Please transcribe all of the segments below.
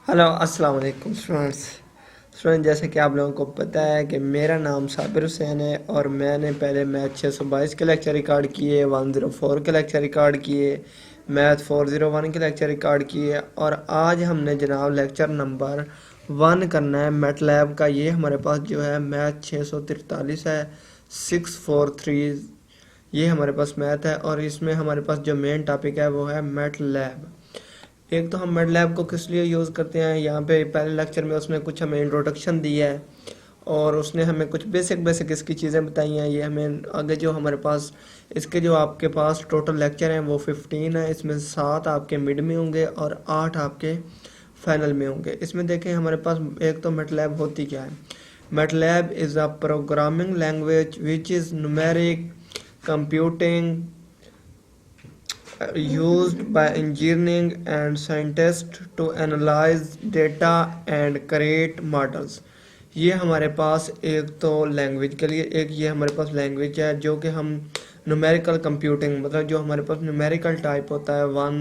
Hello अस्सलाम वालेकुम student जैसे कि आप लोगों को पता है कि मेरा नाम साबिर हुसैन है और मैंने पहले मैथ 622 के लेक्चर रिकॉर्ड किए, 104 के लेक्चर रिकॉर्ड किए, मैथ 401 के लेक्चर रिकॉर्ड किए और आज हमने जनाब लेक्चर नंबर 1 करना है मैट लैब का। ये हमारे पास जो है मैथ 643 है, 643 ये हमारे पास मैथ है और इसमें हमारे पास जो मेन टॉपिक है वो है मैट लैब। एक तो हम मेड लैब को किस लिए यूज़ करते हैं, यहाँ पे पहले लेक्चर में उसने कुछ हमें इंट्रोडक्शन दी है और उसने हमें कुछ बेसिक इसकी चीज़ें बताई हैं। ये हमें आगे जो हमारे पास इसके जो आपके पास टोटल लेक्चर हैं वो 15 है। इसमें 7 आपके मिड में होंगे और 8 आपके फाइनल में होंगे। इसमें देखें हमारे पास एक तो मेटलैब होती क्या है। MATLAB is a programming language which is numeric computing used by engineering and scientists to analyze data and create models। ये हमारे पास एक तो लैंग्वेज के लिए एक ये हमारे पास लैंग्वेज है जो कि हम न्यूमेरिकल कंप्यूटिंग मतलब जो हमारे पास न्यूमेरिकल टाइप होता है 1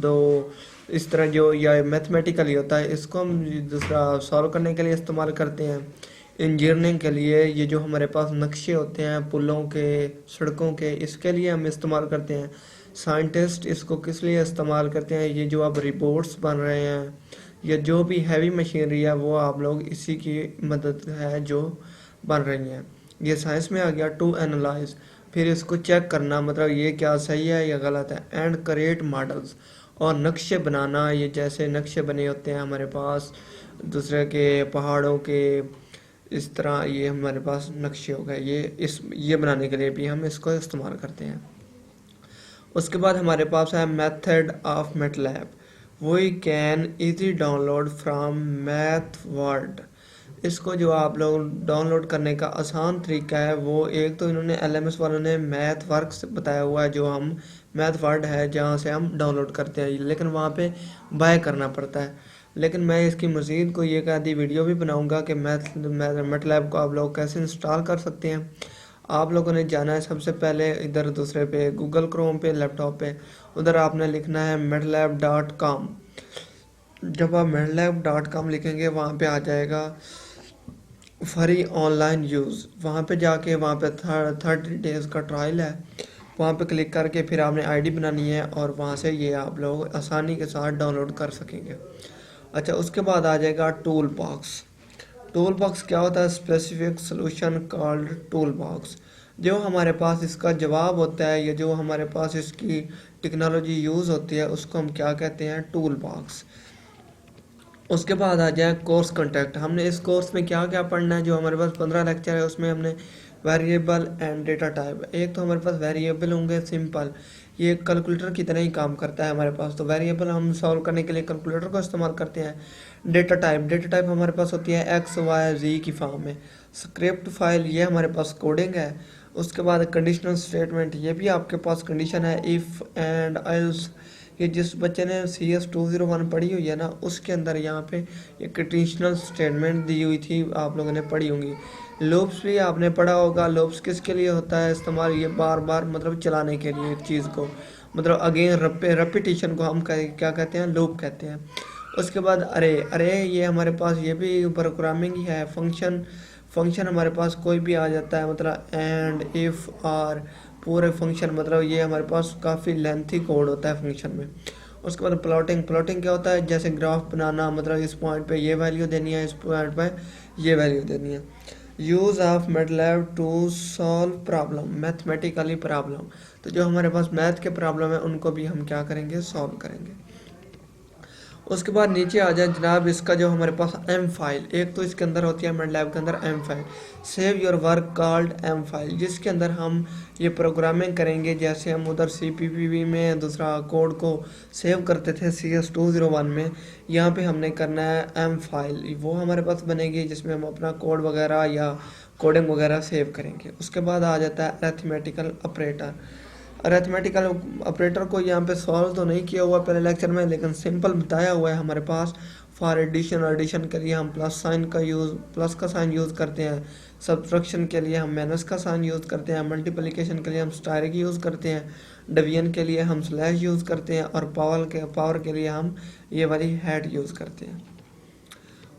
2 इस तरह जो या मैथमेटिकली होता है, इसको हम दूसरा सॉल्व करने के लिए इस्तेमाल करते हैं। इंजीनियरिंग के लिए ये जो हमारे पास नक्शे होते हैं पुलों के, सड़कों के, इसके लिए हम इस्तेमाल करते हैं। साइंटिस्ट इसको किस लिए इस्तेमाल करते हैं, ये जो अब रिपोर्ट्स बन रहे हैं या जो भी हैवी मशीनरी है वो आप लोग इसी की मदद है जो बन रही हैं। ये साइंस में आ गया। टू एनालाइज फिर इसको चेक करना मतलब ये क्या सही है या गलत है। एंड क्रिएट मॉडल्स और नक्शे बनाना, ये जैसे नक्शे बने होते हैं हमारे पास दूसरे के पहाड़ों के, इस तरह ये हमारे पास नक्शे हो गए। ये बनाने के लिए भी हम इसको इस्तेमाल करते हैं। उसके बाद हमारे पास है method of MATLAB. We can easy download from math word. इसको जो आप लोग डाउनलोड करने का आसान तरीका है वो एक तो इन्होंने LMS वालों ने मैथ वर्क्स बताया हुआ है जो हम मैथ वर्ड है जहाँ से हम डाउनलोड करते हैं, लेकिन वहाँ पे बाय करना पड़ता है। लेकिन मैं इसकी मज़ीद कोई एक आधी वीडियो भी बनाऊंगा कि मैटलैब को आप लोग कैसे इंस्टॉल कर सकते हैं। आप लोगों ने जाना है सबसे पहले इधर दूसरे पे गूगल क्रोम पे लैपटॉप पे, उधर आपने लिखना है matlab.com। जब आप matlab.com लिखेंगे वहाँ पे आ जाएगा फ्री ऑनलाइन यूज़। वहाँ पे जाके वहाँ पे 30 डेज़ का ट्रायल है, वहाँ पे क्लिक करके फिर आपने आईडी बनानी है और वहाँ से ये आप लोग आसानी के साथ डाउनलोड कर सकेंगे। अच्छा, उसके बाद आ जाएगा टूल बॉक्स। टूल बॉक्स क्या होता है? Specific solution called tool box. जो हमारे पास इसका जवाब होता है या जो हमारे पास इसकी टेक्नोलॉजी यूज़ होती है उसको हम क्या कहते हैं? Tool box. उसके बाद आ जाए कोर्स कंटेक्ट। हमने इस कोर्स में क्या क्या पढ़ना है। जो हमारे पास 15 लेक्चर है उसमें हमने वेरिएबल एंड डेटा टाइप, एक तो हमारे पास वेरिएबल होंगे सिंपल, ये कैलकुलेटर की तरह ही काम करता है हमारे पास, तो वेरिएबल हम सॉल्व करने के लिए कैलकुलेटर को इस्तेमाल करते हैं। डेटा टाइप हमारे पास होती है एक्स वाई जी की फॉर्म में। स्क्रिप्ट फाइल ये हमारे पास कोडिंग है। उसके बाद कंडीशनल स्टेटमेंट, ये भी आपके पास कंडीशन है इफ़ एंड एल्स। ये जिस बच्चे ने CS 201 पढ़ी हुई है ना उसके अंदर यहाँ पे ये कंडीशनल स्टेटमेंट दी हुई थी, आप लोगों ने पढ़ी होंगी। लूप्स भी आपने पढ़ा होगा। लूप्स किसके लिए होता है इस्तेमाल? ये बार बार मतलब चलाने के लिए एक चीज़ को, मतलब अगेन रेपिटेशन को हम क्या कहते हैं? लूप कहते हैं। उसके बाद अरे ये हमारे पास ये भी प्रोग्रामिंग ही है। फंक्शन हमारे पास कोई भी आ जाता है, मतलब एंड इफ़ आर पूरे फंक्शन, मतलब ये हमारे पास काफ़ी लेंथी कोड होता है फंक्शन में। उसके बाद प्लॉटिंग क्या होता है? जैसे ग्राफ बनाना, मतलब इस पॉइंट पे ये वैल्यू देनी है, इस पॉइंट पे ये वैल्यू देनी है। Use of MATLAB to solve problem, mathematically problem, तो जो हमारे पास मैथ के प्रॉब्लम है उनको भी हम क्या करेंगे? सॉल्व करेंगे। उसके बाद नीचे आ जाए जनाब इसका जो हमारे पास एम फाइल, एक तो इसके अंदर होती है मैटलैब के अंदर M file, save your work called M file, जिसके अंदर हम ये प्रोग्रामिंग करेंगे। जैसे हम उधर CPP में दूसरा कोड को सेव करते थे CS 201 में, यहाँ पे हमने करना है एम फाइल, वो हमारे पास बनेगी जिसमें हम अपना कोड वगैरह या कोडिंग वगैरह सेव करेंगे। उसके बाद आ जाता है अरिथमेटिकल ऑपरेटर। अरिथमेटिकल ऑपरेटर को यहाँ पे सॉल्व तो नहीं किया हुआ पहले लेक्चर में, लेकिन सिंपल बताया हुआ है हमारे पास। फॉर एडिशन के लिए हम प्लस का साइन यूज़ करते हैं। सब्ट्रैक्शन के लिए हम माइनस का साइन यूज़ करते हैं। मल्टीप्लिकेशन के लिए हम स्टारिक यूज़ करते हैं। डिवीजन के लिए हम स्लैश यूज़ करते हैं और पावर के लिए हम ये वाली हैट यूज़ करते हैं।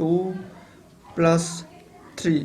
2+3.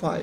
5.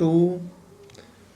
2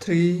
3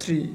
3,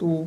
2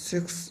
6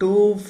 2